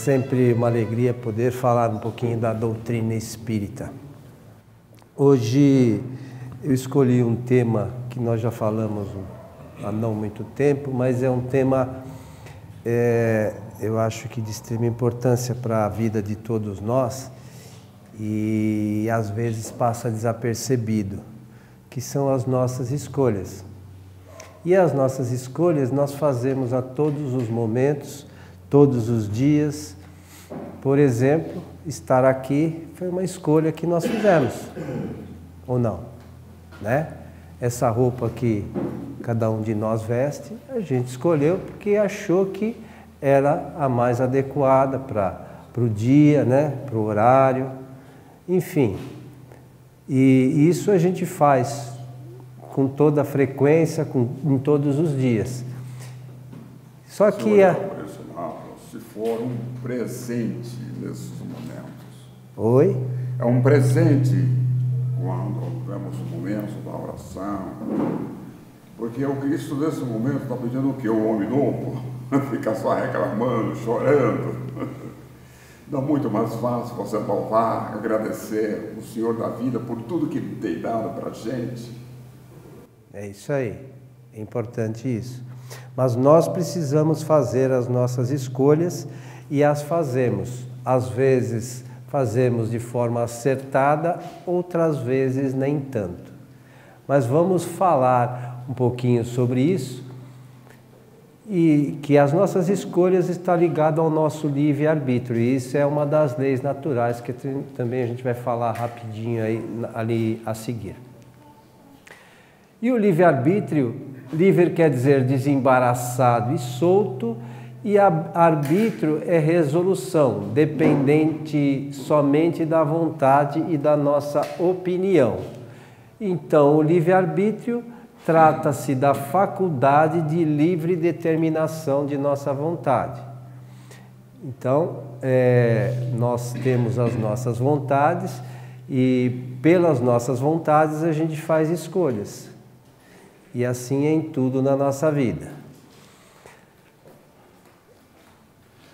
sempre uma alegria poder falar um pouquinho da doutrina espírita. Hoje eu escolhi um tema que nós já falamos há não muito tempo, mas é um tema, eu acho que de extrema importância para a vida de todos nós e às vezes passa desapercebido, que são as nossas escolhas. E as nossas escolhas nós fazemos a todos os momentos, todos os dias. Por exemplo, estar aqui foi uma escolha que nós fizemos, ou não, né? Essa roupa que cada um de nós veste, a gente escolheu porque achou que era a mais adequada para o dia, né? Para o horário, enfim. E isso a gente faz com toda a frequência, em todos os dias. Só que se for um presente nesses momentos. Oi? É um presente quando vemos momentos da oração. Porque o Cristo nesse momento está pedindo o quê? O homem novo? Ficar só reclamando, chorando. Dá muito mais fácil você louvar, agradecer o Senhor da vida por tudo que Ele tem dado para a gente. É isso aí, é importante isso. Mas nós precisamos fazer as nossas escolhas e as fazemos. Às vezes fazemos de forma acertada, outras vezes nem tanto. Mas vamos falar um pouquinho sobre isso e que as nossas escolhas estão ligadas ao nosso livre-arbítrio. E isso é uma das leis naturais que também a gente vai falar rapidinho ali a seguir. E o livre-arbítrio, livre quer dizer desembaraçado e solto, e arbítrio é resolução, dependente somente da vontade e da nossa opinião. Então, o livre-arbítrio trata-se da faculdade de livre determinação de nossa vontade. Então, nós temos as nossas vontades e pelas nossas vontades a gente faz escolhas. E assim é em tudo na nossa vida.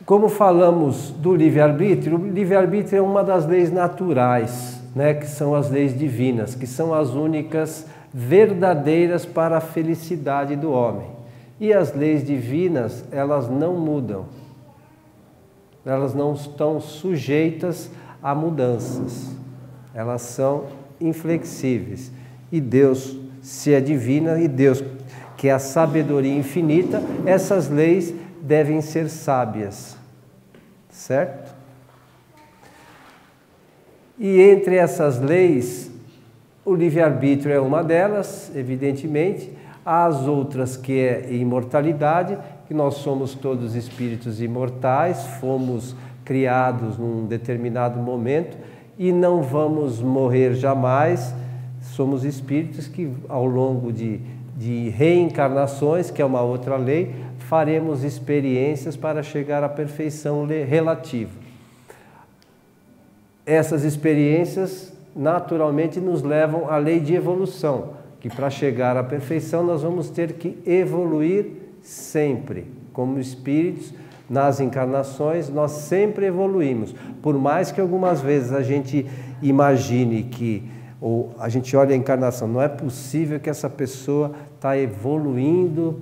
Como falamos do livre-arbítrio, o livre-arbítrio é uma das leis naturais, né, que são as leis divinas, que são as únicas verdadeiras para a felicidade do homem. E as leis divinas, elas não mudam. Elas não estão sujeitas a mudanças. Elas são inflexíveis. E Deus, se é divina, e Deus, que é a sabedoria infinita, essas leis devem ser sábias, certo? E entre essas leis, o livre-arbítrio é uma delas, evidentemente. Há as outras que é imortalidade, que nós somos todos espíritos imortais, fomos criados num determinado momento e não vamos morrer jamais. Somos espíritos que, ao longo de reencarnações, que é uma outra lei, faremos experiências para chegar à perfeição relativa. Essas experiências, naturalmente, nos levam à lei de evolução, que para chegar à perfeição nós vamos ter que evoluir sempre. Como espíritos, nas encarnações, nós sempre evoluímos. Por mais que algumas vezes a gente imagine que, ou a gente olha a encarnação, não é possível que essa pessoa está evoluindo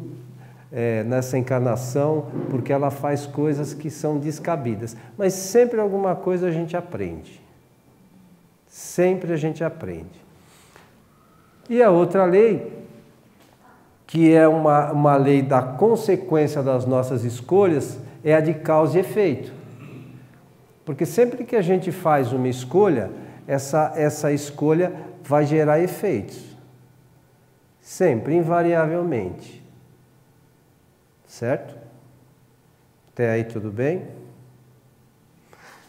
nessa encarnação porque ela faz coisas que são descabidas. Mas sempre alguma coisa a gente aprende. Sempre a gente aprende. E a outra lei, que é uma lei da consequência das nossas escolhas, é a de causa e efeito. Porque sempre que a gente faz uma escolha, essa escolha vai gerar efeitos. Sempre, invariavelmente. Certo? Até aí tudo bem?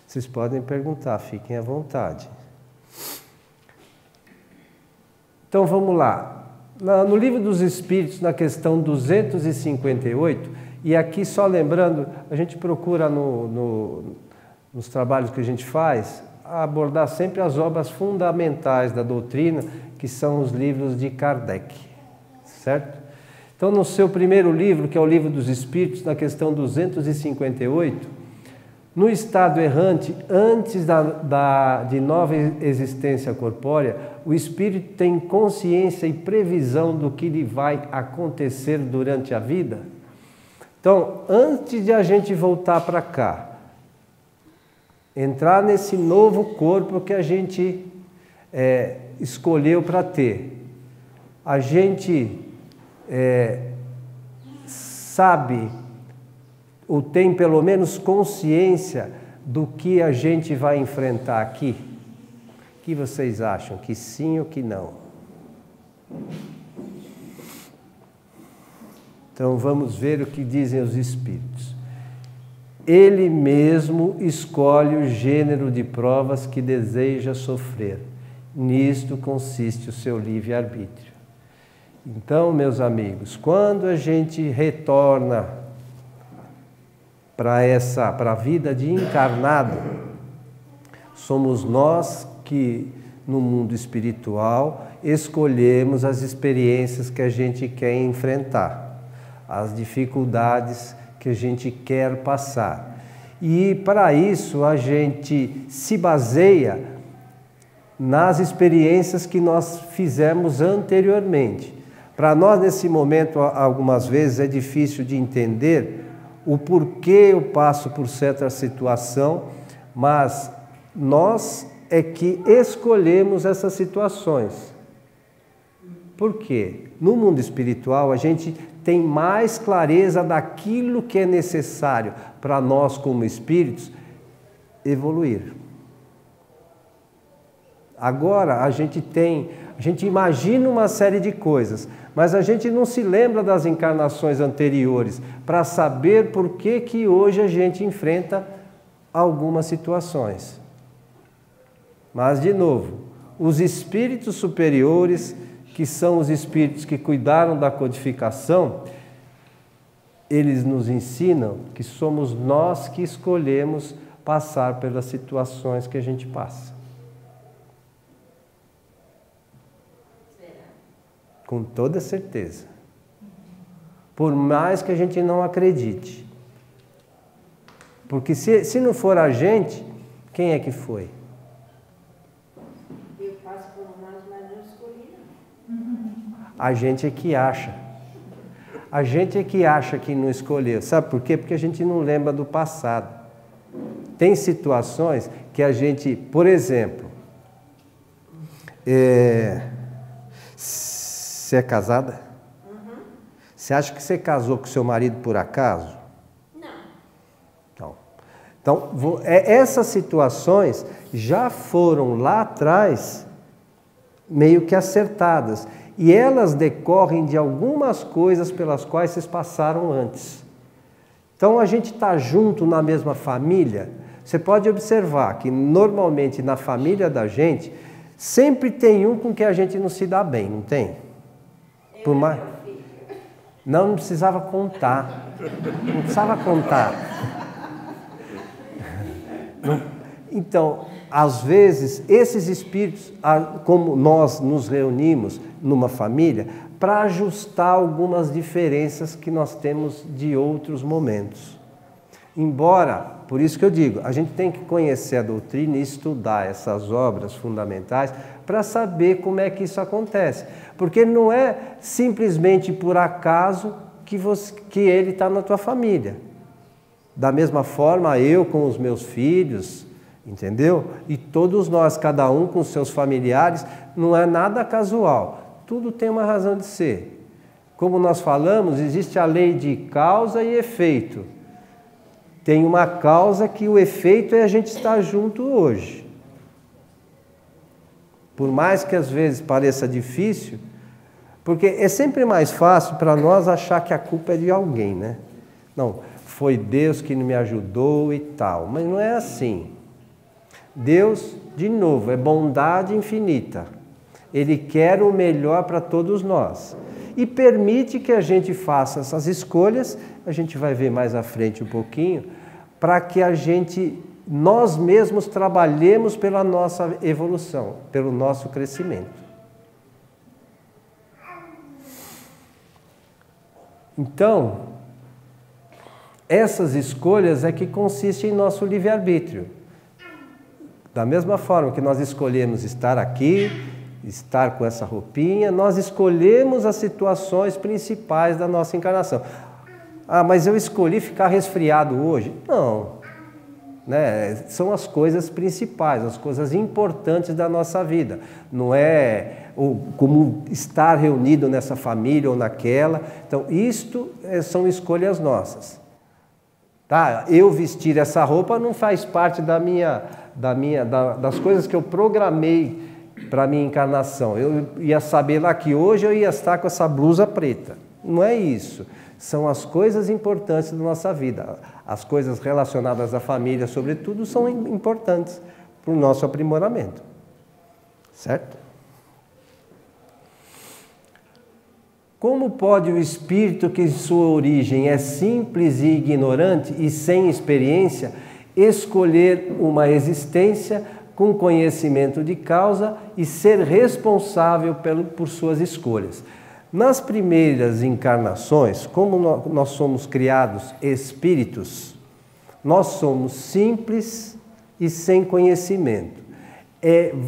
Vocês podem perguntar, fiquem à vontade. Então vamos lá. No Livro dos Espíritos, na questão 258, e aqui só lembrando, a gente procura nos trabalhos que a gente faz, abordar sempre as obras fundamentais da doutrina, que são os livros de Kardec, certo? Então, no seu primeiro livro, que é o Livro dos Espíritos, na questão 258, No estado errante, antes de nova existência corpórea, o espírito tem consciência e previsão do que lhe vai acontecer durante a vida? Então, antes de a gente voltar para cá, entrar nesse novo corpo que a gente escolheu para ter, a gente sabe ou tem pelo menos consciência do que a gente vai enfrentar aqui? O que vocês acham? Que sim ou que não? Então vamos ver o que dizem os espíritos. Ele mesmo escolhe o gênero de provas que deseja sofrer. Nisto consiste o seu livre-arbítrio. Então, meus amigos, quando a gente retorna para a vida de encarnado, somos nós que, no mundo espiritual, escolhemos as experiências que a gente quer enfrentar, as dificuldades que a gente quer passar. E, para isso, a gente se baseia nas experiências que nós fizemos anteriormente. Para nós, nesse momento, algumas vezes é difícil de entender o porquê eu passo por certa situação, mas nós é que escolhemos essas situações. Por quê? No mundo espiritual, a gente tem mais clareza daquilo que é necessário para nós, como espíritos, evoluir. Agora, a gente imagina uma série de coisas, mas a gente não se lembra das encarnações anteriores para saber por que hoje a gente enfrenta algumas situações. Mas, de novo, os espíritos superiores, que são os espíritos que cuidaram da codificação, eles nos ensinam que somos nós que escolhemos passar pelas situações que a gente passa. Com toda certeza. Por mais que a gente não acredite. Porque se não for a gente, quem é que foi? Eu passo por nós, mas não escolhi, não. A gente é que acha. A gente é que acha que não escolheu. Sabe por quê? Porque a gente não lembra do passado. Tem situações que a gente, por exemplo, você é casada? Uhum. Você acha que você casou com seu marido por acaso? Não. Então, essas situações já foram lá atrás meio que acertadas. E elas decorrem de algumas coisas pelas quais vocês passaram antes. Então, a gente está junto na mesma família. Você pode observar que, normalmente, na família da gente, sempre tem um com que a gente não se dá bem, não tem? Por mais... Não precisava contar. Não precisava contar. Então, às vezes, esses espíritos, como nós nos reunimos numa família, para ajustar algumas diferenças que nós temos de outros momentos. Embora, por isso que eu digo, a gente tem que conhecer a doutrina e estudar essas obras fundamentais para saber como é que isso acontece. Porque não é simplesmente por acaso que ele está na tua família. Da mesma forma, eu com os meus filhos, entendeu? E todos nós, cada um com seus familiares, não é nada casual. Tudo tem uma razão de ser. Como nós falamos, existe a lei de causa e efeito. Tem uma causa que o efeito é a gente estar junto hoje. Por mais que às vezes pareça difícil, porque é sempre mais fácil para nós achar que a culpa é de alguém, né? Não, foi Deus que me ajudou e tal, mas não é assim. Deus, de novo, é bondade infinita. Ele quer o melhor para todos nós. E permite que a gente faça essas escolhas, a gente vai ver mais à frente um pouquinho, para que nós mesmos trabalhemos pela nossa evolução, pelo nosso crescimento. Então, essas escolhas é que consistem em nosso livre-arbítrio. Da mesma forma que nós escolhemos estar aqui, estar com essa roupinha, nós escolhemos as situações principais da nossa encarnação. Ah, mas eu escolhi ficar resfriado hoje? Não. Né? São as coisas principais, as coisas importantes da nossa vida. Não é como estar reunido nessa família ou naquela. Então, isto são escolhas nossas. Tá? Eu vestir essa roupa não faz parte das coisas que eu programei para a minha encarnação. Eu ia saber lá que hoje eu ia estar com essa blusa preta. Não é isso. São as coisas importantes da nossa vida. As coisas relacionadas à família, sobretudo, são importantes para o nosso aprimoramento. Certo? Como pode o espírito que em sua origem é simples e ignorante e sem experiência escolher uma existência com conhecimento de causa e ser responsável por suas escolhas? Nas primeiras encarnações, como nós somos criados espíritos, nós somos simples e sem conhecimento.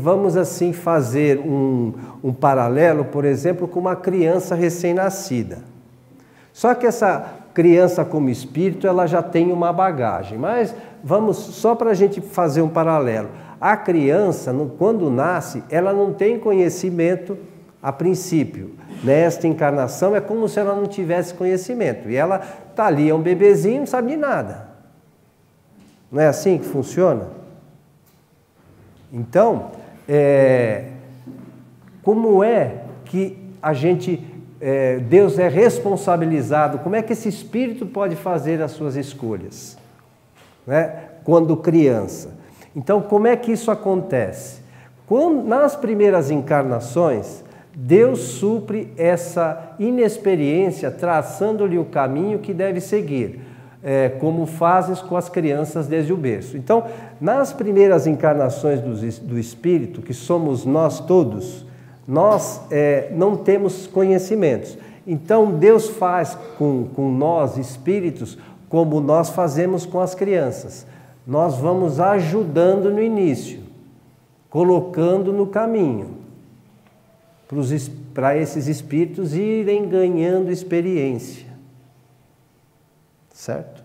Vamos assim fazer um paralelo, por exemplo, com uma criança recém-nascida. Só que essa criança como espírito, ela já tem uma bagagem, mas vamos só para a gente fazer um paralelo. A criança, quando nasce, ela não tem conhecimento a princípio. Nesta encarnação é como se ela não tivesse conhecimento. E ela está ali, é um bebezinho, não sabe de nada. Não é assim que funciona? Então, como é que Deus é responsabilizado? Como é que esse espírito pode fazer as suas escolhas? Né? Quando criança. Então, como é que isso acontece? Nas primeiras encarnações, Deus supre essa inexperiência, traçando-lhe o caminho que deve seguir, como fazes com as crianças desde o berço. Então, nas primeiras encarnações do Espírito, que somos nós todos, nós não temos conhecimentos. Então, Deus faz com nós, espíritos, como nós fazemos com as crianças. Nós vamos ajudando no início, colocando no caminho, para esses espíritos irem ganhando experiência. Certo?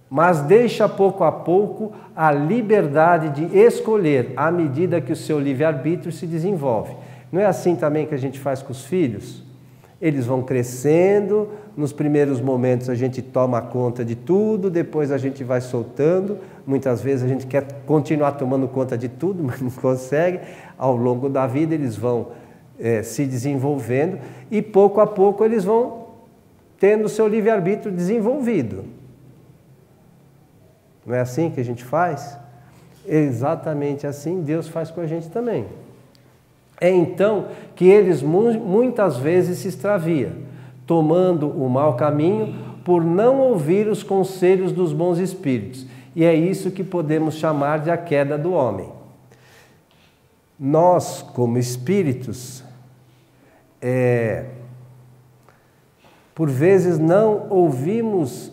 Mas deixa pouco a pouco a liberdade de escolher à medida que o seu livre-arbítrio se desenvolve. Não é assim também que a gente faz com os filhos? Eles vão crescendo, nos primeiros momentos a gente toma conta de tudo, depois a gente vai soltando. Muitas vezes a gente quer continuar tomando conta de tudo, mas não consegue. Ao longo da vida eles vão se desenvolvendo e pouco a pouco eles vão tendo o seu livre-arbítrio desenvolvido. Não é assim que a gente faz? Exatamente assim Deus faz com a gente também. É então que eles muitas vezes se extraviam, tomando o mau caminho por não ouvir os conselhos dos bons espíritos. E é isso que podemos chamar de a queda do homem. Nós, como espíritos, por vezes não ouvimos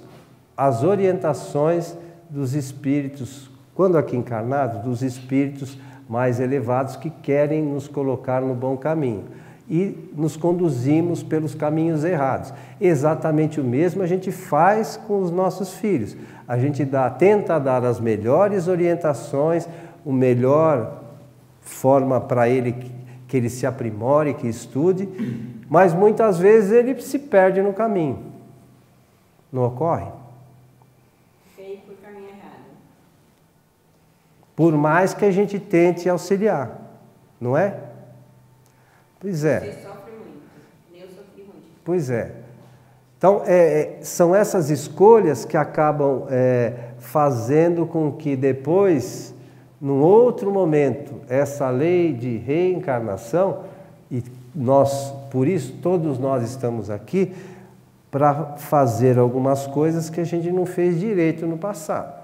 as orientações dos espíritos, quando aqui encarnados, dos espíritos mais elevados que querem nos colocar no bom caminho e nos conduzimos pelos caminhos errados. Exatamente o mesmo a gente faz com os nossos filhos. A gente tenta dar as melhores orientações, a melhor forma para ele que ele se aprimore, que estude, mas muitas vezes ele se perde no caminho. Não ocorre? Por caminho errado. Por mais que a gente tente auxiliar, não é? Pois é. Você sofre muito. Eu sofri muito. Pois é. Então, são essas escolhas que acabam fazendo com que depois, num outro momento, essa lei de reencarnação, e nós, por isso, todos nós estamos aqui, para fazer algumas coisas que a gente não fez direito no passado.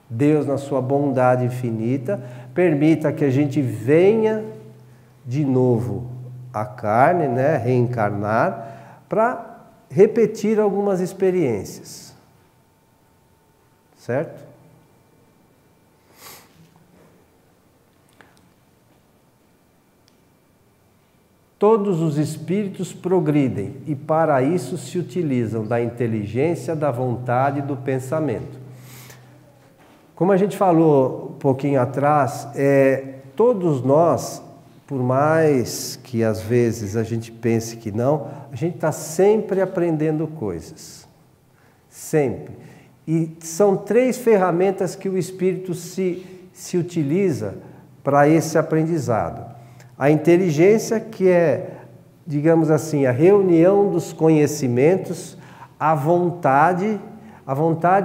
Deus, na sua bondade infinita, permita que a gente venha de novo à carne, né, reencarnar, para repetir algumas experiências. Certo? Todos os espíritos progridem e para isso se utilizam da inteligência, da vontade e do pensamento. Como a gente falou um pouquinho atrás, todos nós, por mais que às vezes a gente pense que não, a gente está sempre aprendendo coisas. Sempre. E são 3 ferramentas que o espírito se utiliza para esse aprendizado. A inteligência, que é, digamos assim, a reunião dos conhecimentos, a vontade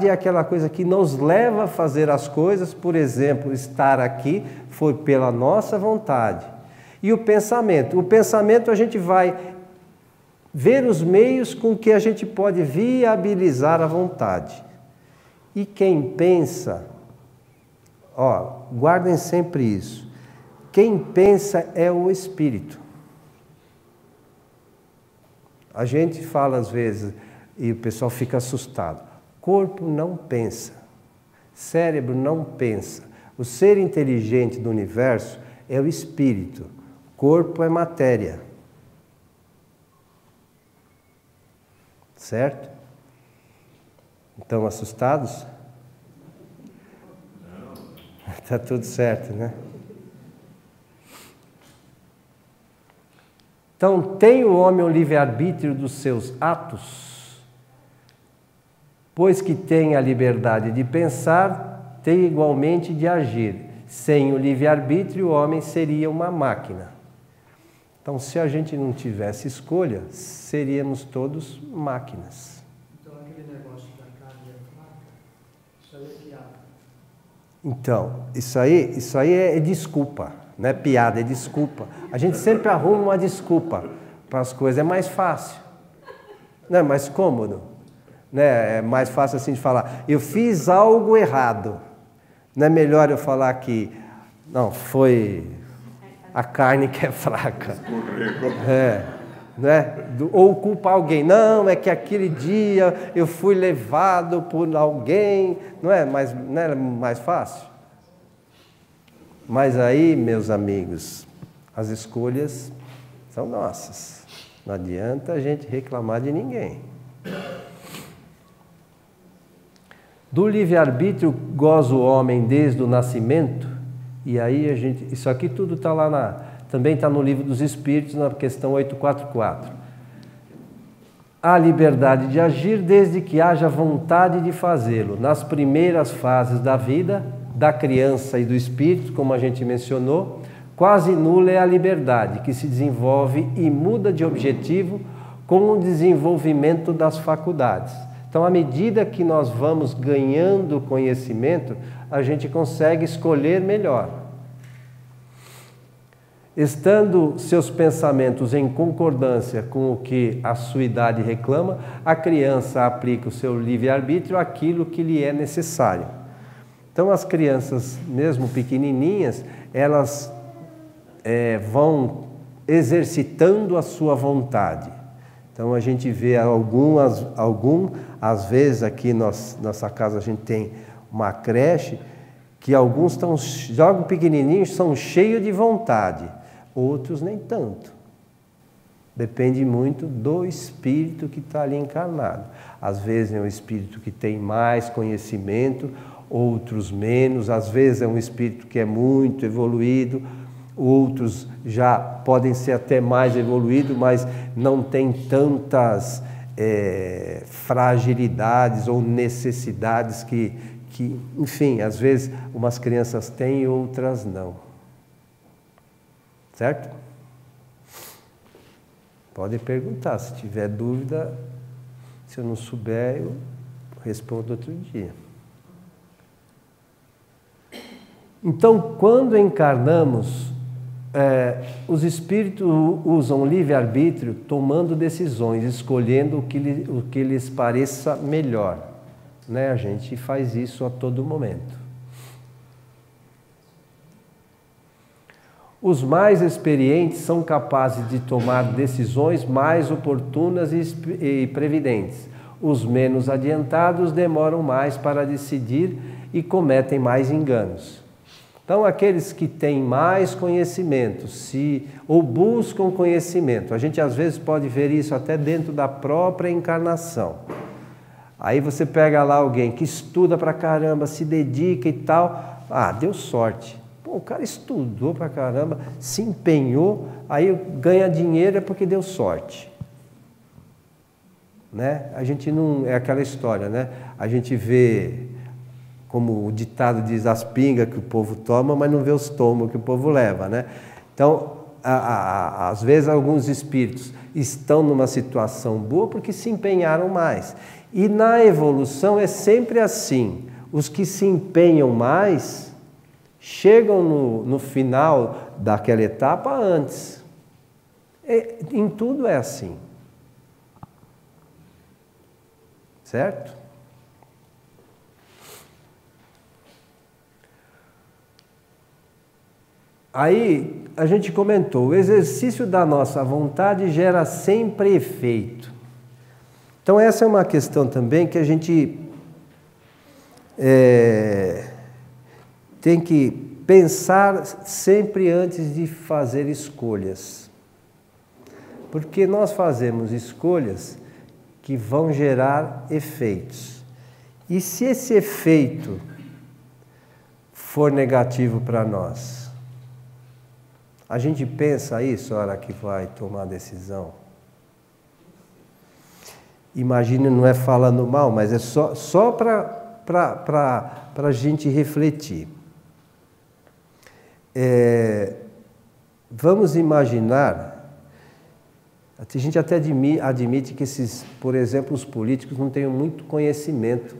é aquela coisa que nos leva a fazer as coisas, por exemplo, estar aqui foi pela nossa vontade. E o pensamento a gente vai ver os meios com que a gente pode viabilizar a vontade. E quem pensa, guardem sempre isso. Quem pensa é o espírito. A gente fala às vezes, e o pessoal fica assustado, corpo não pensa, cérebro não pensa. O ser inteligente do universo é o espírito, corpo é matéria. Certo? Estão assustados? Não. Está tudo certo, né? Então, tem o homem o livre-arbítrio dos seus atos? Pois que tem a liberdade de pensar, tem igualmente de agir. Sem o livre-arbítrio, o homem seria uma máquina. Então, se a gente não tivesse escolha, seríamos todos máquinas. Então, aquele negócio da carne é fraca, isso aí é piada. Então, isso aí é desculpa. Não é piada, é desculpa. A gente sempre arruma uma desculpa para as coisas. É mais fácil. Não é mais cômodo. Né? É mais fácil assim de falar, eu fiz algo errado. Não é melhor eu falar que, não, foi a carne que é fraca. Né? Ou culpar alguém. Não, é que aquele dia eu fui levado por alguém. Não é mais fácil? Mas aí, meus amigos, as escolhas são nossas. Não adianta a gente reclamar de ninguém. Do livre-arbítrio goza o homem desde o nascimento. E aí isso aqui tudo está lá também está no Livro dos Espíritos, na questão 844. Há liberdade de agir desde que haja vontade de fazê-lo. Nas primeiras fases da vida, da criança e do espírito, como a gente mencionou, quase nula é a liberdade, que se desenvolve e muda de objetivo com o desenvolvimento das faculdades. Então, à medida que nós vamos ganhando conhecimento, a gente consegue escolher melhor. Estando seus pensamentos em concordância com o que a sua idade reclama, a criança aplica o seu livre-arbítrio àquilo que lhe é necessário. Então, as crianças, mesmo pequenininhas, elas vão exercitando a sua vontade. Então, a gente vê às vezes aqui nossa casa a gente tem uma creche que alguns jogam pequenininhos, são cheios de vontade, outros nem tanto. Depende muito do espírito que está ali encarnado. Às vezes é um espírito que tem mais conhecimento, outros menos, às vezes é um espírito que é muito evoluído, outros já podem ser até mais evoluídos, mas não tem tantas fragilidades ou necessidades que, enfim, às vezes umas crianças têm e outras não. Certo? Pode perguntar, se tiver dúvida, se eu não souber, eu respondo outro dia. Então, quando encarnamos, os espíritos usam livre-arbítrio tomando decisões, escolhendo o que lhes pareça melhor. Né? A gente faz isso a todo momento. Os mais experientes são capazes de tomar decisões mais oportunas e previdentes. Os menos adiantados demoram mais para decidir e cometem mais enganos. Então, aqueles que têm mais conhecimento, ou buscam conhecimento, a gente às vezes pode ver isso até dentro da própria encarnação. Aí você pega lá alguém que estuda pra caramba, se dedica e tal, deu sorte. Pô, o cara estudou pra caramba, se empenhou, aí ganha dinheiro é porque deu sorte. Né? A gente não... É aquela história, né? A gente vê, como o ditado diz, as pingas que o povo toma, mas não vê os tomos que o povo leva, né? Então, às vezes alguns espíritos estão numa situação boa porque se empenharam mais. E na evolução é sempre assim. Os que se empenham mais chegam no final daquela etapa antes. Em tudo é assim. Certo? Aí a gente comentou, o exercício da nossa vontade gera sempre efeito. Então essa é uma questão também que a gente tem que pensar sempre antes de fazer escolhas. Porque nós fazemos escolhas que vão gerar efeitos. E se esse efeito for negativo para nós, a gente pensa isso na hora que vai tomar a decisão? Imagine, não é falando mal, mas é só para a gente refletir. Vamos imaginar, a gente até admite que por exemplo, os políticos não tenham muito conhecimento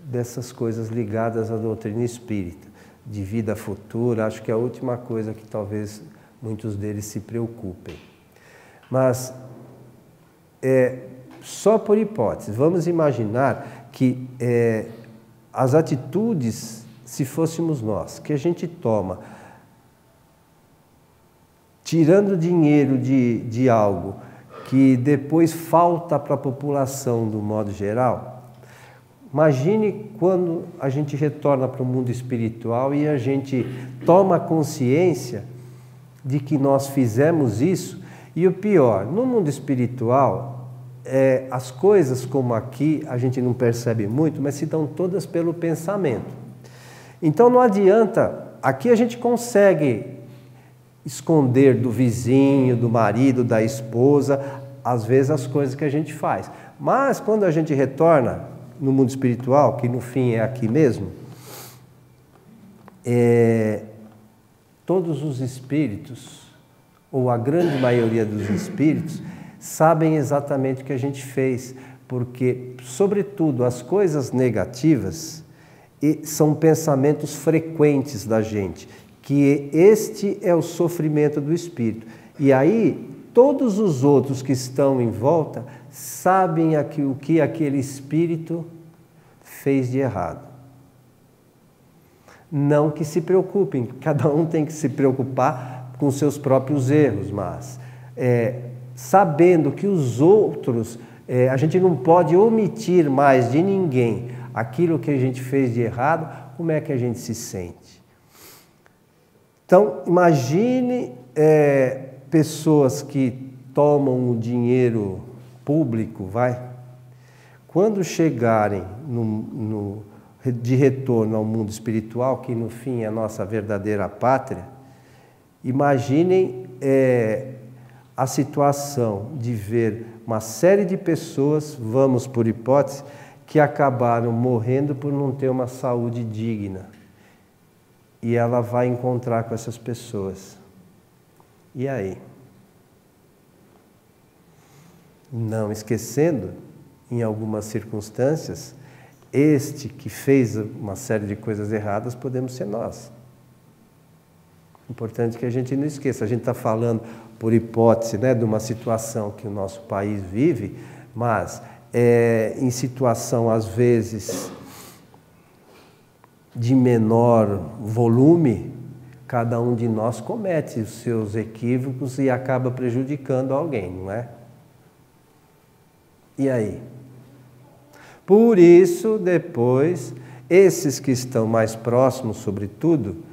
dessas coisas ligadas à doutrina espírita, de vida futura, acho que é a última coisa que talvez muitos deles se preocupem. Mas, só por hipótese, vamos imaginar que as atitudes, se fôssemos nós, que a gente toma, tirando dinheiro de algo que depois falta para a população do modo geral, imagine quando a gente retorna para o mundo espiritual e a gente toma consciência de que nós fizemos isso. E o pior, no mundo espiritual, as coisas como aqui a gente não percebe muito, mas se dão todas pelo pensamento. Então não adianta, aqui a gente consegue esconder do vizinho, do marido, da esposa, às vezes as coisas que a gente faz. Mas quando a gente retorna no mundo espiritual, que no fim é aqui mesmo, todos os espíritos, ou a grande maioria dos espíritos, sabem exatamente o que a gente fez, porque, sobretudo, as coisas negativas são pensamentos frequentes da gente, que este é o sofrimento do espírito. E aí, todos os outros que estão em volta sabem o que aquele espírito fez de errado. Não que se preocupem, cada um tem que se preocupar com seus próprios erros, mas sabendo que os outros, a gente não pode omitir mais de ninguém aquilo que a gente fez de errado, como é que a gente se sente? Então, imagine pessoas que tomam o dinheiro público, quando chegarem de retorno ao mundo espiritual, que no fim é a nossa verdadeira pátria, imaginem a situação de ver uma série de pessoas, vamos por hipótese, que acabaram morrendo por não ter uma saúde digna. E ela vai encontrar com essas pessoas. E aí? Não esquecendo, em algumas circunstâncias, este que fez uma série de coisas erradas, podemos ser nós. Importante que a gente não esqueça. A gente está falando, por hipótese, de uma situação que o nosso país vive, mas em situação, às vezes, de menor volume, Cada um de nós comete os seus equívocos e acaba prejudicando alguém, não é? E aí? Por isso, depois, esses que estão mais próximos, sobretudo,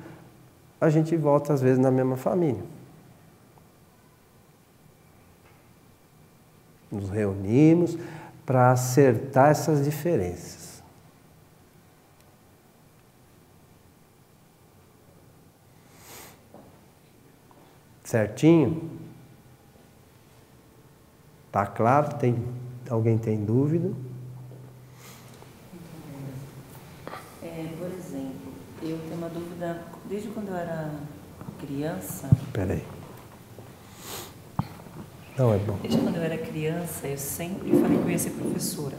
a gente volta às vezes na mesma família. Nos reunimos para acertar essas diferenças. Certinho? Tá claro? Alguém tem dúvida? Por exemplo, eu tenho uma dúvida, desde quando eu era criança... Espera aí. Não, é bom. Desde quando eu era criança, eu sempre falei que eu ia ser professora.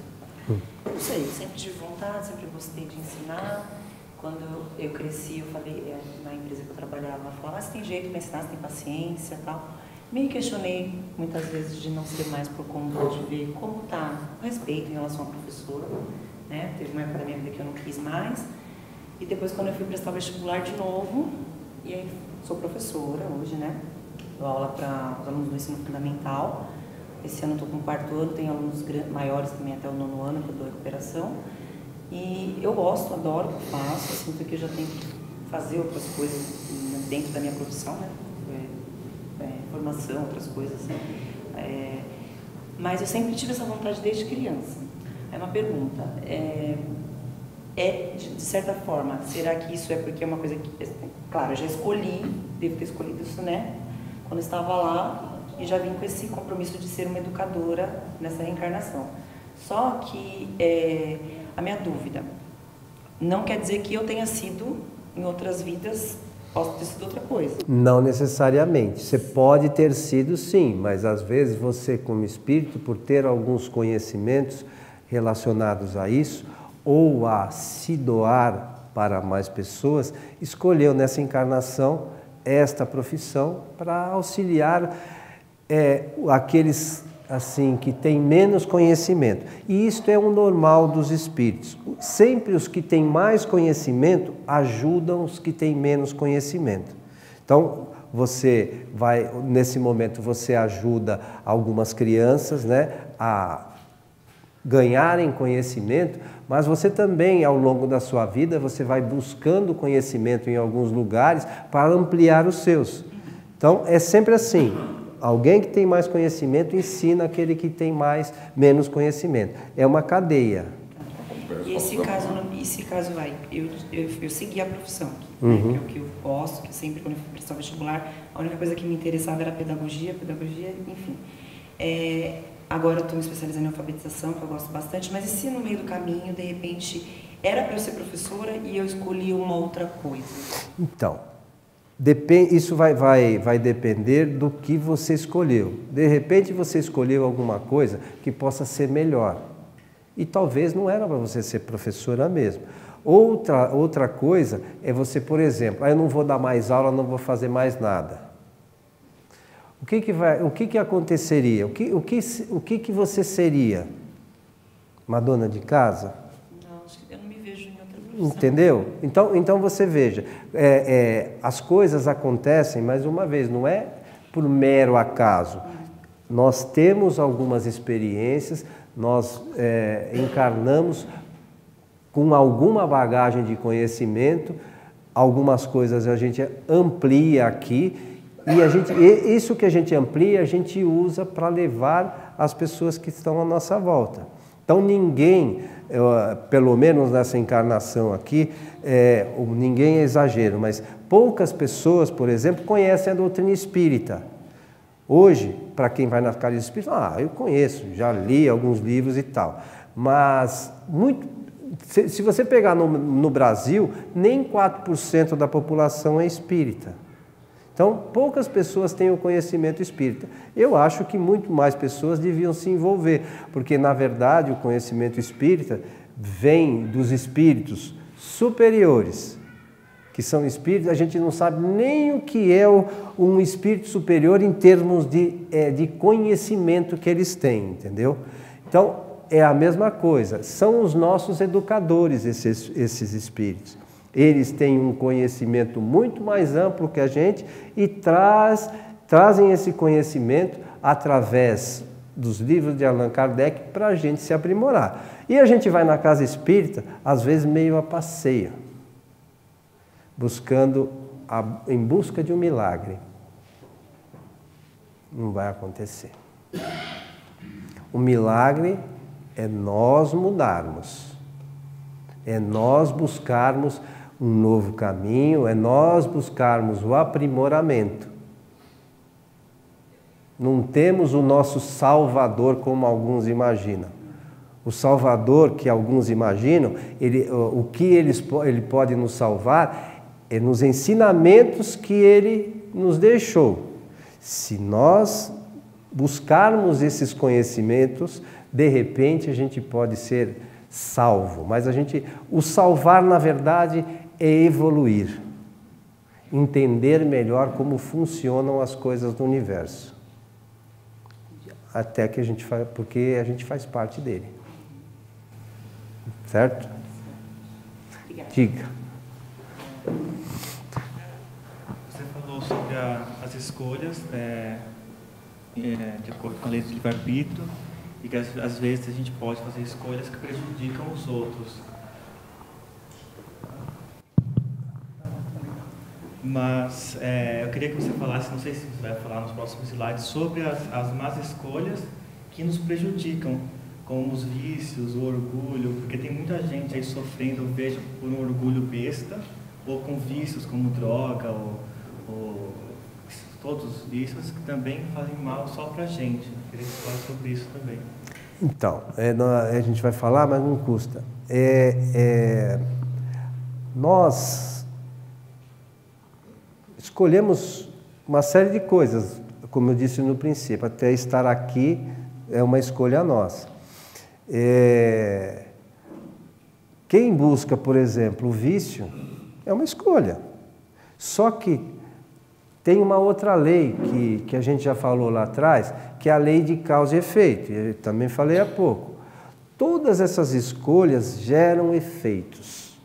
Não sei, eu sempre tive vontade, sempre gostei de ensinar. Quando eu cresci, eu falei, na empresa que eu trabalhava, ela falava, você tem jeito para ensinar, você tem paciência e tal. Me questionei muitas vezes de não ser mais por conta de ver como está o respeito em relação à professora. Né? Teve uma época da minha vida que eu não quis mais. E depois, quando eu fui prestar vestibular de novo, e aí sou professora hoje, né? Dou aula para os alunos do ensino fundamental. Esse ano estou com o 4º ano, tenho alunos maiores também até o 9º ano, que eu dou recuperação. E eu gosto, adoro o que eu faço, sinto que eu já tenho que fazer outras coisas dentro da minha profissão, né? Formação, outras coisas, né? Mas eu sempre tive essa vontade desde criança. É uma pergunta, de certa forma, será que isso é porque é uma coisa que, claro, eu já escolhi, devo ter escolhido isso, né? Quando eu estava lá, e já vim com esse compromisso de ser uma educadora nessa reencarnação. Só que a minha dúvida não quer dizer que eu tenha sido, em outras vidas, posso ter sido outra coisa. Não necessariamente. Você pode ter sido, sim, mas às vezes você, como espírito, por ter alguns conhecimentos relacionados a isso, ou a se doar para mais pessoas, escolheu nessa encarnação esta profissão para auxiliar aqueles assim que têm menos conhecimento. E isto é um normal dos espíritos. Sempre os que têm mais conhecimento ajudam os que têm menos conhecimento. Então, você vai, nesse momento, você ajuda algumas crianças, né, a ganharem conhecimento, mas você também, ao longo da sua vida, você vai buscando conhecimento em alguns lugares para ampliar os seus. Então, é sempre assim. Alguém que tem mais conhecimento ensina aquele que tem menos conhecimento. É uma cadeia. E esse caso vai, eu segui a profissão, né, que é o que eu gosto, que sempre quando eu fui prestar vestibular, a única coisa que me interessava era pedagogia, enfim. Agora eu estou me especializando em alfabetização, que eu gosto bastante, mas e se no meio do caminho, de repente, era para eu ser professora e eu escolhi uma outra coisa? Então, isso vai depender do que você escolheu. De repente você escolheu alguma coisa que possa ser melhor. E talvez não era para você ser professora mesmo. Outra coisa é você, por exemplo, eu não vou dar mais aula, não vou fazer mais nada. O que aconteceria? O que você seria? Uma dona de casa? Não, eu não me vejo em outra profissão. Entendeu? Então você veja, as coisas acontecem, mais uma vez, não é por mero acaso. Nós temos algumas experiências, nós encarnamos com alguma bagagem de conhecimento, algumas coisas a gente amplia aqui, e isso que a gente amplia, a gente usa para levar as pessoas que estão à nossa volta. Então ninguém, pelo menos nessa encarnação aqui, ninguém é exagero, mas poucas pessoas, por exemplo, conhecem a doutrina espírita. Hoje, para quem vai na casa espírita, eu conheço, já li alguns livros e tal, mas se você pegar no Brasil, nem 4% da população é espírita. Então, poucas pessoas têm o conhecimento espírita. Eu acho que muito mais pessoas deviam se envolver, porque, na verdade, o conhecimento espírita vem dos espíritos superiores, que são espíritos, a gente não sabe nem o que é um espírito superior em termos de conhecimento que eles têm, entendeu? Então, é a mesma coisa, são os nossos educadores, esses espíritos. Eles têm um conhecimento muito mais amplo que a gente e trazem esse conhecimento através dos livros de Allan Kardec para a gente se aprimorar. E a gente vai na casa espírita, às vezes meio a passeio, em busca de um milagre. Não vai acontecer. O milagre é nós mudarmos, é nós buscarmos um novo caminho, é nós buscarmos o aprimoramento. Não temos o nosso Salvador como alguns imaginam. O Salvador que alguns imaginam, o que ele pode nos salvar é nos ensinamentos que ele nos deixou. Se nós buscarmos esses conhecimentos, de repente a gente pode ser salvo. Mas o salvar, na verdade, é evoluir. Entender melhor como funcionam as coisas do universo. Até que porque a gente faz parte dele. Certo? Obrigada. Diga. Você falou sobre as escolhas de acordo com a lei do livre-arbítrio e que às vezes a gente pode fazer escolhas que prejudicam os outros. Mas eu queria que você falasse, não sei se você vai falar nos próximos slides, sobre as más escolhas que nos prejudicam, como os vícios, o orgulho, porque tem muita gente aí sofrendo, eu vejo, por um orgulho besta, ou com vícios como droga, ou todos os vícios que também fazem mal só pra gente. Eu queria que você falasse sobre isso também. Então, a gente vai falar, mas não custa. Nós escolhemos uma série de coisas, como eu disse no princípio, até estar aqui é uma escolha nossa. Quem busca, por exemplo, o vício, é uma escolha. Só que tem uma outra lei que a gente já falou lá atrás, que é a lei de causa e efeito, e eu também falei há pouco. Todas essas escolhas geram efeitos.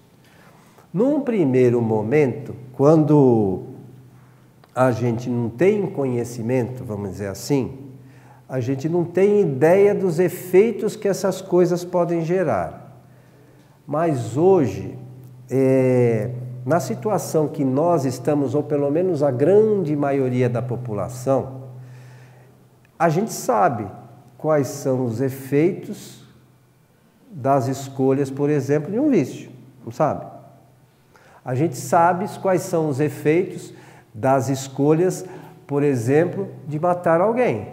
Num primeiro momento, quando a gente não tem conhecimento, vamos dizer assim, a gente não tem ideia dos efeitos que essas coisas podem gerar. Mas hoje, na situação que nós estamos, ou pelo menos a grande maioria da população, a gente sabe quais são os efeitos das escolhas, por exemplo, de um vício, não sabe? A gente sabe quais são os efeitos das escolhas, por exemplo, de matar alguém.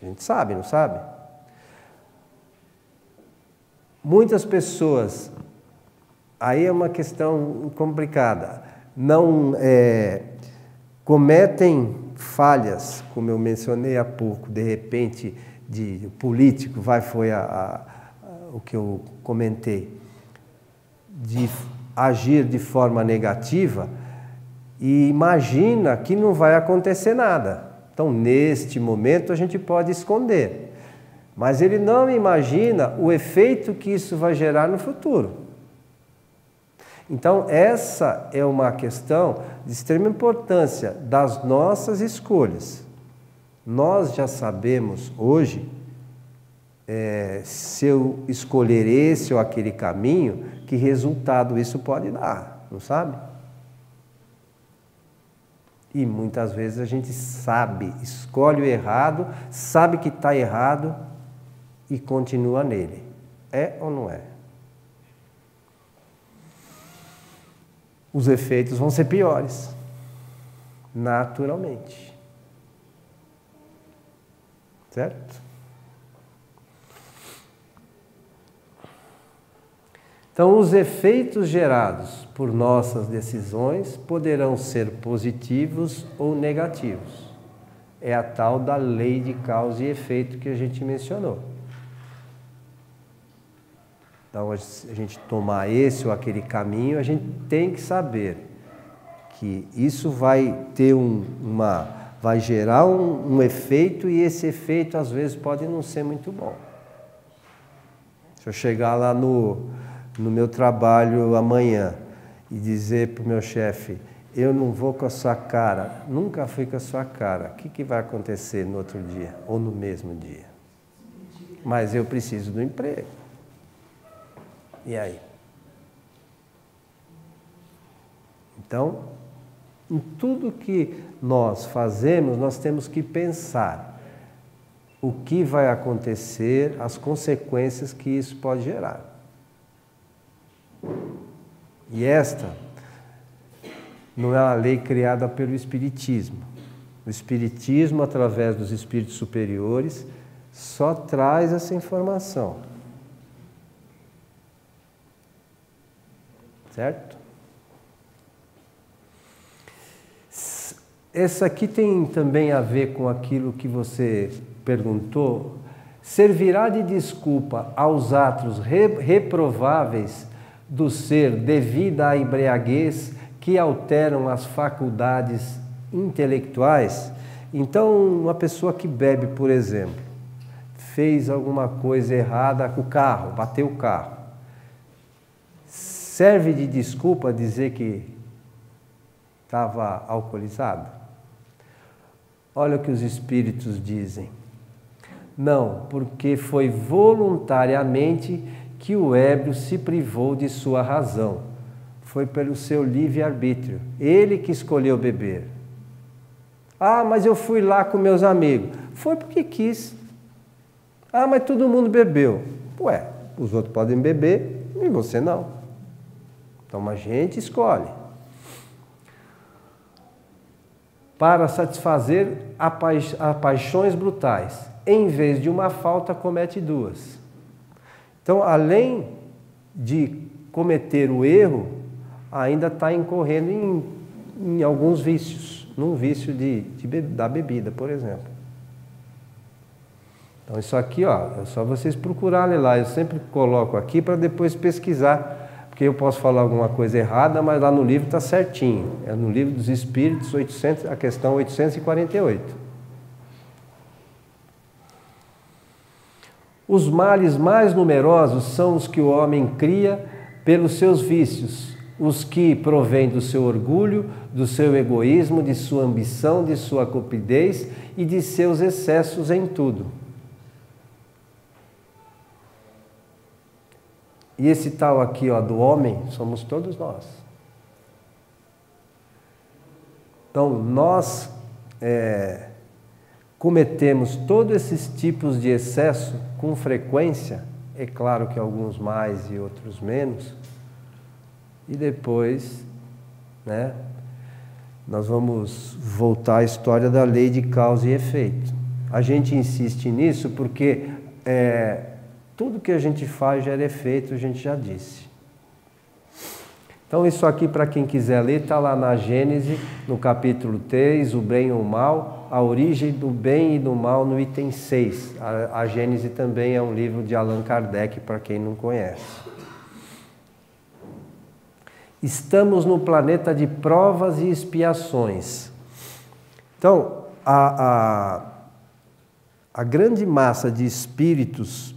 A gente sabe, não sabe? Muitas pessoas, aí é uma questão complicada, não cometem falhas, como eu mencionei há pouco, de repente, de político, foi o que eu comentei, de agir de forma negativa e imagina que não vai acontecer nada. Então, neste momento, a gente pode esconder. Mas ele não imagina o efeito que isso vai gerar no futuro. Então, essa é uma questão de extrema importância das nossas escolhas. Nós já sabemos hoje, se eu escolher esse ou aquele caminho, que resultado isso pode dar, não sabe? E muitas vezes a gente sabe, escolhe o errado, sabe que está errado e continua nele. É ou não é? Os efeitos vão ser piores, naturalmente. Certo? Então, os efeitos gerados por nossas decisões poderão ser positivos ou negativos. É a tal da lei de causa e efeito que a gente mencionou. Então, a gente tomar esse ou aquele caminho, a gente tem que saber que isso vai ter vai gerar um efeito e esse efeito às vezes pode não ser muito bom. Se eu chegar lá no meu trabalho amanhã e dizer para o meu chefe, eu não vou com a sua cara, nunca fui com a sua cara, o que vai acontecer no outro dia ou no mesmo dia? Mas eu preciso do emprego. E aí? Então, em tudo que nós fazemos, nós temos que pensar o que vai acontecer, as consequências que isso pode gerar. E esta não é uma lei criada pelo Espiritismo. O Espiritismo, através dos espíritos superiores, só traz essa informação. Certo? Essa aqui tem também a ver com aquilo que você perguntou. Servirá de desculpa aos atos reprováveis do ser devido à embriaguez que alteram as faculdades intelectuais? Então, uma pessoa que bebe, por exemplo, fez alguma coisa errada com o carro, bateu o carro. Serve de desculpa dizer que estava alcoolizado? Olha o que os espíritos dizem. Não, porque foi voluntariamente que o ébrio se privou de sua razão. Foi pelo seu livre-arbítrio. Ele que escolheu beber. Ah, mas eu fui lá com meus amigos. Foi porque quis. Ah, mas todo mundo bebeu. Ué, os outros podem beber e você não. Então a gente escolhe. Para satisfazer a paixões brutais. Em vez de uma falta, comete duas. Então, além de cometer o erro, ainda está incorrendo em alguns vícios. Num vício da bebida, por exemplo. Então, isso aqui, ó, é só vocês procurarem lá. Eu sempre coloco aqui para depois pesquisar. Porque eu posso falar alguma coisa errada, mas lá no livro está certinho. É no livro dos Espíritos, a questão 848. Os males mais numerosos são os que o homem cria pelos seus vícios, os que provêm do seu orgulho, do seu egoísmo, de sua ambição, de sua cupidez e de seus excessos em tudo. E esse tal aqui, ó, do homem, somos todos nós. Então, nós cometemos todos esses tipos de excesso com frequência, é claro que alguns mais e outros menos, e depois, né, nós vamos voltar à história da lei de causa e efeito. A gente insiste nisso porque tudo que a gente faz gera efeito, a gente já disse. Então isso aqui, para quem quiser ler, está lá na Gênese, no capítulo 3, o bem e o mal, a origem do bem e do mal, no item 6. A Gênese também é um livro de Allan Kardec, para quem não conhece. Estamos no planeta de provas e expiações. Então, a grande massa de espíritos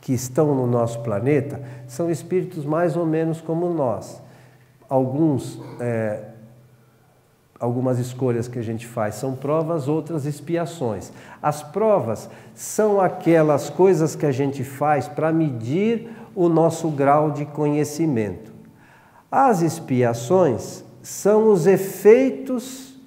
que estão no nosso planeta são espíritos mais ou menos como nós. Algumas escolhas que a gente faz são provas, outras expiações. As provas são aquelas coisas que a gente faz para medir o nosso grau de conhecimento. As expiações são os efeitos,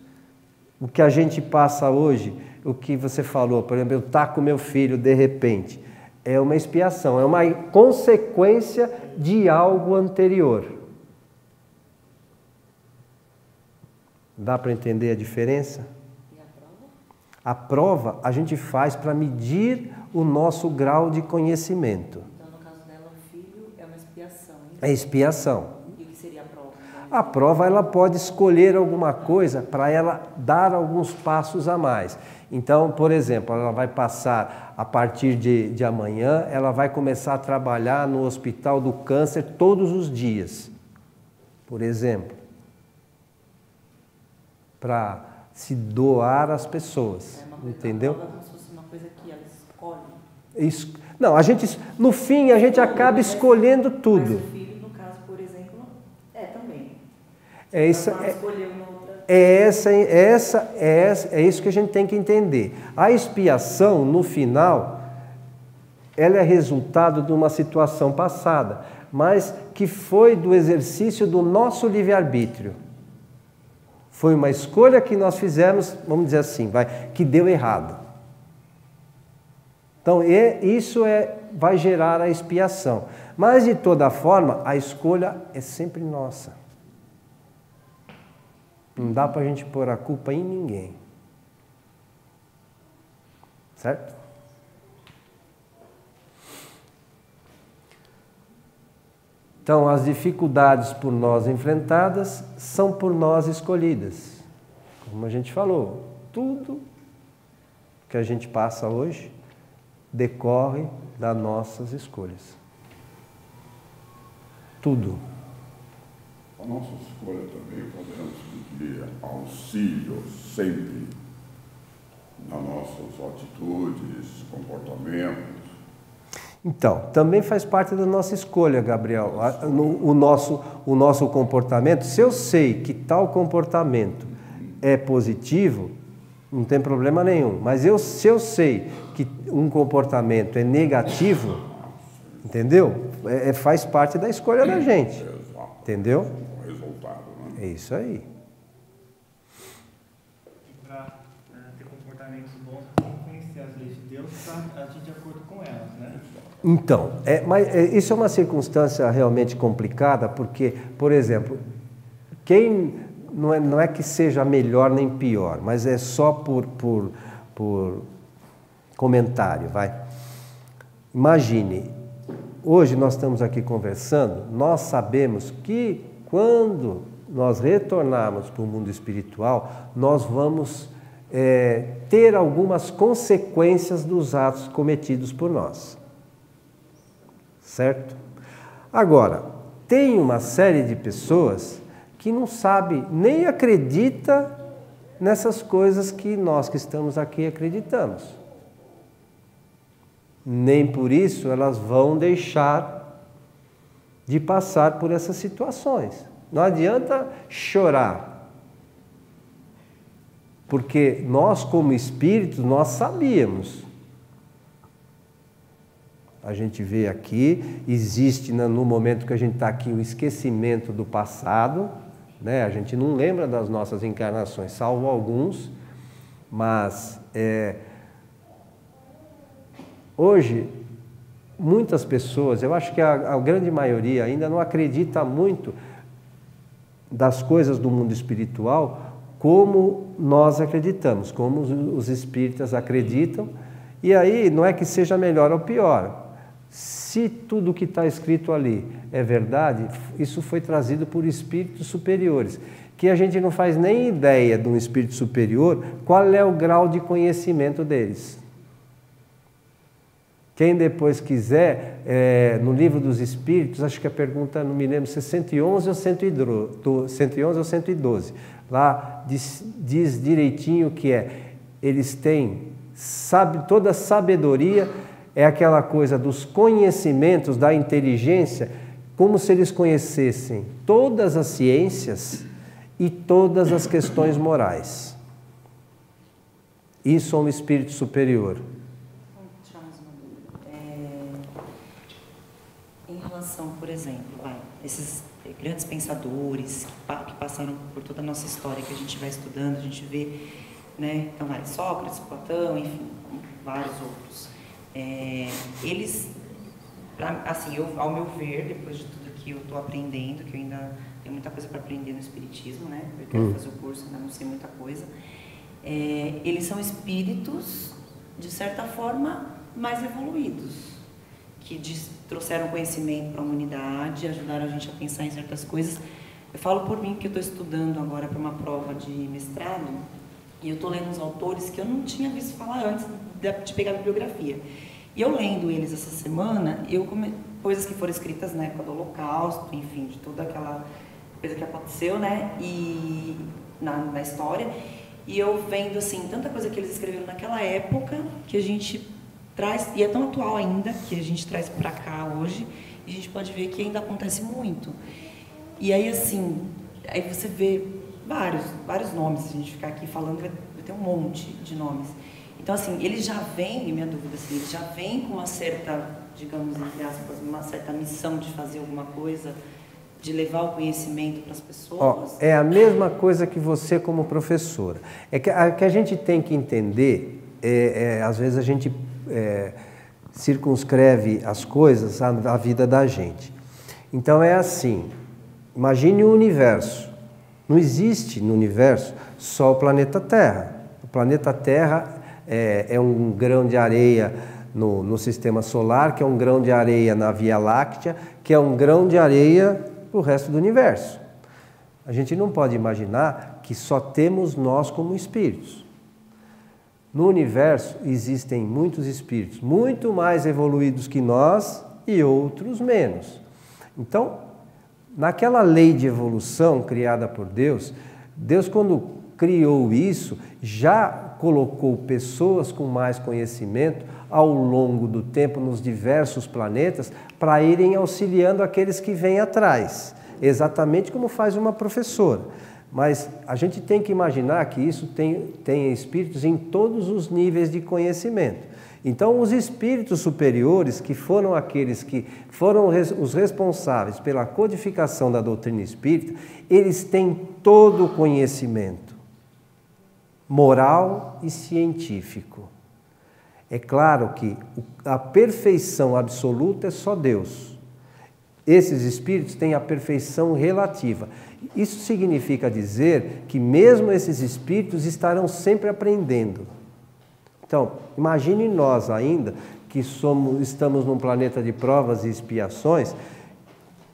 o que a gente passa hoje, o que você falou, por exemplo, eu taco meu filho de repente. É uma expiação, é uma consequência de algo anterior. Dá para entender a diferença? E a prova? A prova a gente faz para medir o nosso grau de conhecimento. Então, no caso dela, o filho é uma expiação. É expiação. E o que seria a prova? A prova, ela pode escolher alguma coisa para ela dar alguns passos a mais. Então, por exemplo, ela vai passar, a partir de amanhã, ela vai começar a trabalhar no Hospital do Câncer todos os dias, por exemplo, para se doar às pessoas, entendeu? Como se fosse uma coisa que ela escolhe. Não, no fim, a gente acaba escolhendo tudo. Mas o filho, no caso, por exemplo, também. É isso, Escolheu uma outra... é isso que a gente tem que entender. A expiação, no final, ela é resultado de uma situação passada, mas que foi do exercício do nosso livre-arbítrio. Foi uma escolha que nós fizemos, vamos dizer assim, que deu errado. Então, isso vai gerar a expiação. Mas, de toda forma, a escolha é sempre nossa. Não dá para a gente pôr a culpa em ninguém. Certo? Então, as dificuldades por nós enfrentadas são por nós escolhidas. Como a gente falou, tudo que a gente passa hoje decorre das nossas escolhas. Tudo. A nossa escolha também podemos pedir auxílio sempre nas nossas atitudes, comportamentos. Então, também faz parte da nossa escolha, Gabriel. O nosso comportamento, se eu sei que tal comportamento é positivo, não tem problema nenhum. Mas se eu sei que um comportamento é negativo, entendeu? Faz parte da escolha da gente. Entendeu? O resultado, né? É isso aí. Para ter comportamentos bons, tem que conhecer as leis de Deus para agir de acordo com elas, né? Então, isso é uma circunstância realmente complicada, porque, por exemplo, não é que seja melhor nem pior, mas é só por comentário, vai. Imagine, hoje nós estamos aqui conversando, nós sabemos que quando nós retornarmos para o mundo espiritual, nós vamos ter algumas consequências dos atos cometidos por nós. Certo? Agora, tem uma série de pessoas que não sabe, nem acredita nessas coisas que nós que estamos aqui acreditamos. Nem por isso elas vão deixar de passar por essas situações. Não adianta chorar, porque nós como espíritos, nós sabíamos. A gente vê aqui, existe no momento que a gente está aqui o esquecimento do passado, né? A gente não lembra das nossas encarnações, salvo alguns, mas hoje muitas pessoas, eu acho que a grande maioria ainda não acredita muito das coisas do mundo espiritual como nós acreditamos, como os espíritas acreditam, e aí não é que seja melhor ou pior. Se tudo o que está escrito ali é verdade, isso foi trazido por espíritos superiores, que a gente não faz nem ideia de um espírito superior, qual é o grau de conhecimento deles. Quem depois quiser, no livro dos Espíritos, acho que a pergunta, não me lembro se é 111 ou 112, lá diz direitinho que eles têm, toda a sabedoria, é aquela coisa dos conhecimentos, da inteligência, como se eles conhecessem todas as ciências e todas as questões morais. Isso é um espírito superior. Em relação, por exemplo, esses grandes pensadores que passaram por toda a nossa história, que a gente vai estudando, a gente vê, né, então, Sócrates, Platão, enfim, vários outros. Eles, assim, ao meu ver, depois de tudo que eu estou aprendendo, que eu ainda tenho muita coisa para aprender no Espiritismo, né? Eu quero fazer o curso, ainda não sei muita coisa. Eles são espíritos, de certa forma, mais evoluídos, que trouxeram conhecimento para a humanidade, ajudaram a gente a pensar em certas coisas. Eu falo por mim, que eu estou estudando agora para uma prova de mestrado, e eu estou lendo uns autores que eu não tinha visto falar antes de pegar a bibliografia. E eu lendo eles essa semana, coisas que foram escritas na época do Holocausto, enfim, de toda aquela coisa que aconteceu, né, e na história, e eu vendo, assim, tanta coisa que eles escreveram naquela época, que a gente traz, e é tão atual ainda, que a gente traz para cá hoje, e a gente pode ver que ainda acontece muito. E aí, assim, aí você vê vários nomes, se a gente ficar aqui falando, vai ter um monte de nomes. Então, assim, ele já vem, minha dúvida, assim, ele já vem com uma certa, digamos, entre aspas, uma certa missão de fazer alguma coisa, de levar o conhecimento para as pessoas? É a mesma coisa que você como professora. É que a gente tem que entender, às vezes a gente circunscreve as coisas à vida da gente. Então é assim, imagine o universo. Não existe no universo só o planeta Terra. O planeta Terra é um grão de areia no sistema solar, que é um grão de areia na Via Láctea, que é um grão de areia para o resto do universo. A gente não pode imaginar que só temos nós como espíritos. No universo existem muitos espíritos, muito mais evoluídos que nós e outros menos. Então, naquela lei de evolução criada por Deus, Deus, quando criou isso, já colocou pessoas com mais conhecimento ao longo do tempo nos diversos planetas para irem auxiliando aqueles que vêm atrás, exatamente como faz uma professora. Mas a gente tem que imaginar que isso tem espíritos em todos os níveis de conhecimento. Então, os espíritos superiores, que foram aqueles que foram os responsáveis pela codificação da doutrina espírita, eles têm todo o conhecimento moral e científico. É claro que a perfeição absoluta é só Deus. Esses espíritos têm a perfeição relativa. Isso significa dizer que mesmo esses espíritos estarão sempre aprendendo. Então, imagine nós ainda, que estamos num planeta de provas e expiações,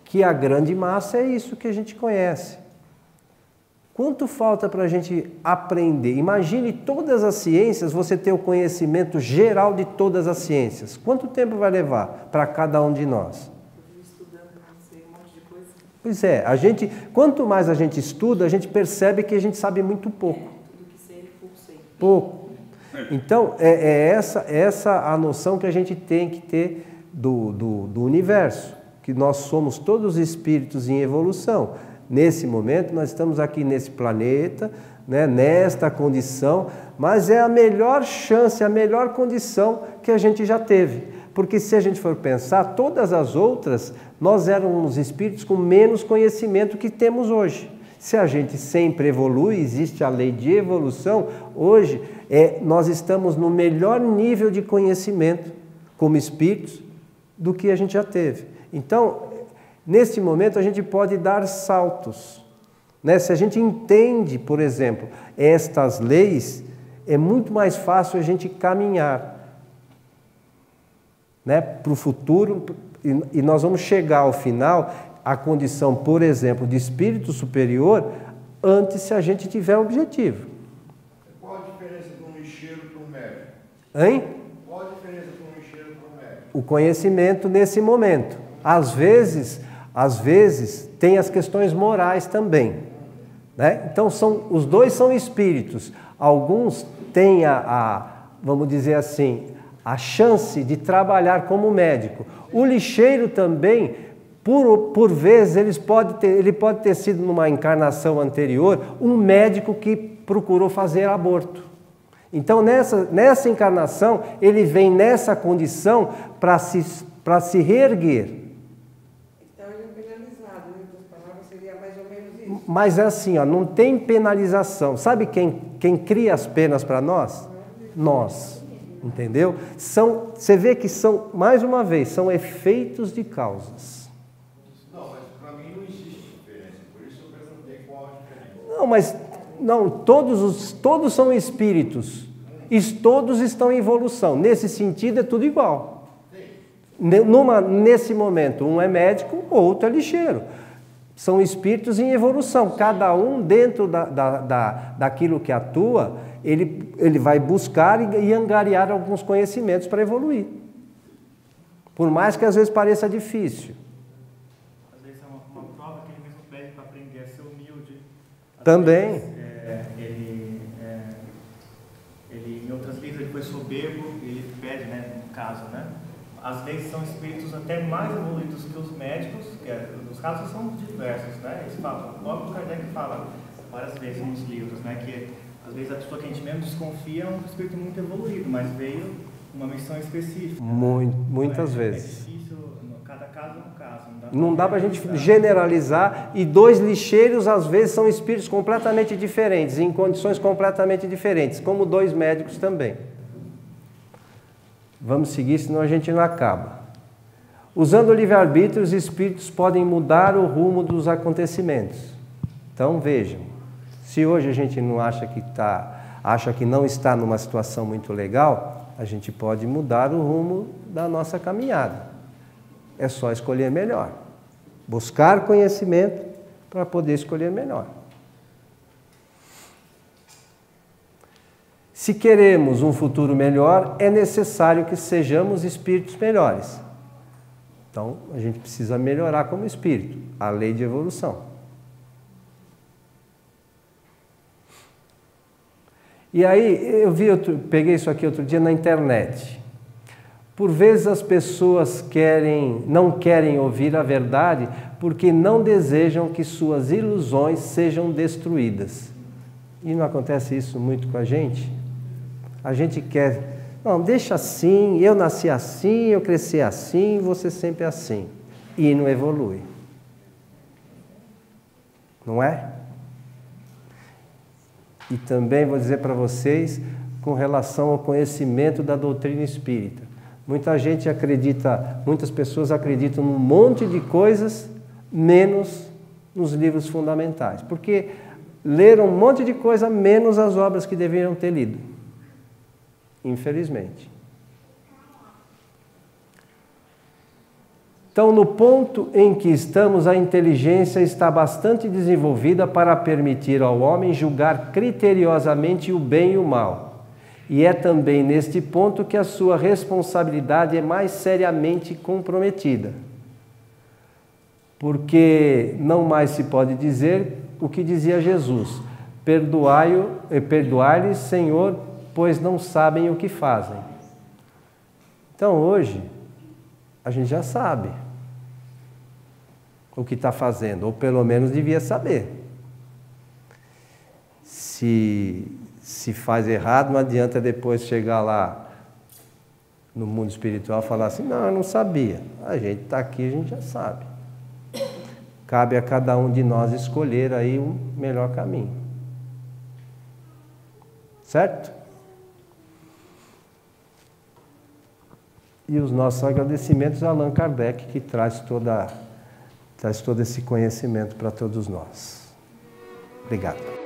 que a grande massa é isso que a gente conhece. Quanto falta para a gente aprender? Imagine todas as ciências, você ter o conhecimento geral de todas as ciências. Quanto tempo vai levar para cada um de nós? Pois é, quanto mais a gente estuda, a gente percebe que a gente sabe muito pouco. Tudo que sei, pouco sei. Pouco. Então, essa a noção que a gente tem que ter do universo, que nós somos todos espíritos em evolução. Nesse momento, nós estamos aqui nesse planeta, né, nesta condição, mas é a melhor chance, a melhor condição que a gente já teve. Porque se a gente for pensar, todas as outras, nós éramos espíritos com menos conhecimento que temos hoje. Se a gente sempre evolui, existe a lei de evolução, hoje nós estamos no melhor nível de conhecimento como espíritos do que a gente já teve. Então, nesse momento a gente pode dar saltos, né? Se a gente entende, por exemplo, estas leis, é muito mais fácil a gente caminhar, né, para o futuro, e nós vamos chegar ao final à condição, por exemplo, de espírito superior, antes se a gente tiver objetivo. Qual a diferença de um lixeiro para um médico? Hein? Qual a diferença de um lixeiro para um médico? O conhecimento nesse momento. Às vezes tem as questões morais também, né? Então os dois são espíritos. Alguns têm vamos dizer assim, a chance de trabalhar como médico. O lixeiro também, por vezes, ele pode ter sido numa encarnação anterior um médico que procurou fazer aborto. Então nessa encarnação ele vem nessa condição para se reerguer. Mas é assim, não tem penalização. Sabe quem cria as penas para nós? Nós. Entendeu? Você vê que mais uma vez, são efeitos de causas. Não, mas para mim não existe diferença. Por isso eu perguntei qual a diferença. Todos são espíritos. E todos estão em evolução. Nesse sentido, é tudo igual. Nesse momento, um é médico, o outro é lixeiro. São espíritos em evolução, cada um dentro daquilo que atua, ele vai buscar e angariar alguns conhecimentos para evoluir. Por mais que às vezes pareça difícil. Às vezes é uma prova que ele mesmo pede para aprender a ser humilde. Também. Ele em outras vidas ele foi soberbo, ele pede, né, no caso, né? Às vezes são espíritos até mais evoluídos que os médicos, os casos são diversos, né? Eles falam, o próprio Kardec fala várias vezes nos livros, né, que às vezes a pessoa que a gente mesmo desconfia é um espírito muito evoluído, mas veio uma missão específica. Muitas vezes. É difícil, cada caso é um caso. Não dá para a gente generalizar, e dois lixeiros às vezes são espíritos completamente diferentes, em condições completamente diferentes, como dois médicos também. Vamos seguir, senão a gente não acaba. Usando o livre-arbítrio, os espíritos podem mudar o rumo dos acontecimentos. Então vejam, se hoje a gente não acha que não está numa situação muito legal, a gente pode mudar o rumo da nossa caminhada. É só escolher melhor. Buscar conhecimento para poder escolher melhor. Se queremos um futuro melhor, é necessário que sejamos espíritos melhores. Então, a gente precisa melhorar como espírito, a lei de evolução. E aí, peguei isso aqui outro dia na internet. Por vezes as pessoas não querem ouvir a verdade porque não desejam que suas ilusões sejam destruídas. E não acontece isso muito com a gente? A gente quer, não, deixa assim, eu nasci assim, eu cresci assim, você sempre é assim. E não evolui. Não é? E também vou dizer para vocês, com relação ao conhecimento da doutrina espírita. Muitas pessoas acreditam num monte de coisas, menos nos livros fundamentais. Porque leram um monte de coisa, menos as obras que deveriam ter lido. Infelizmente. Então, no ponto em que estamos, a inteligência está bastante desenvolvida para permitir ao homem julgar criteriosamente o bem e o mal. E é também neste ponto que a sua responsabilidade é mais seriamente comprometida. Porque não mais se pode dizer o que dizia Jesus: perdoai-lhes, Senhor, pois não sabem o que fazem. Então hoje, a gente já sabe o que está fazendo, ou pelo menos devia saber. Se faz errado, não adianta depois chegar lá no mundo espiritual e falar assim, não, eu não sabia. A gente está aqui, a gente já sabe. Cabe a cada um de nós escolher aí o melhor caminho. Certo? E os nossos agradecimentos a Allan Kardec, que traz todo esse conhecimento para todos nós. Obrigado.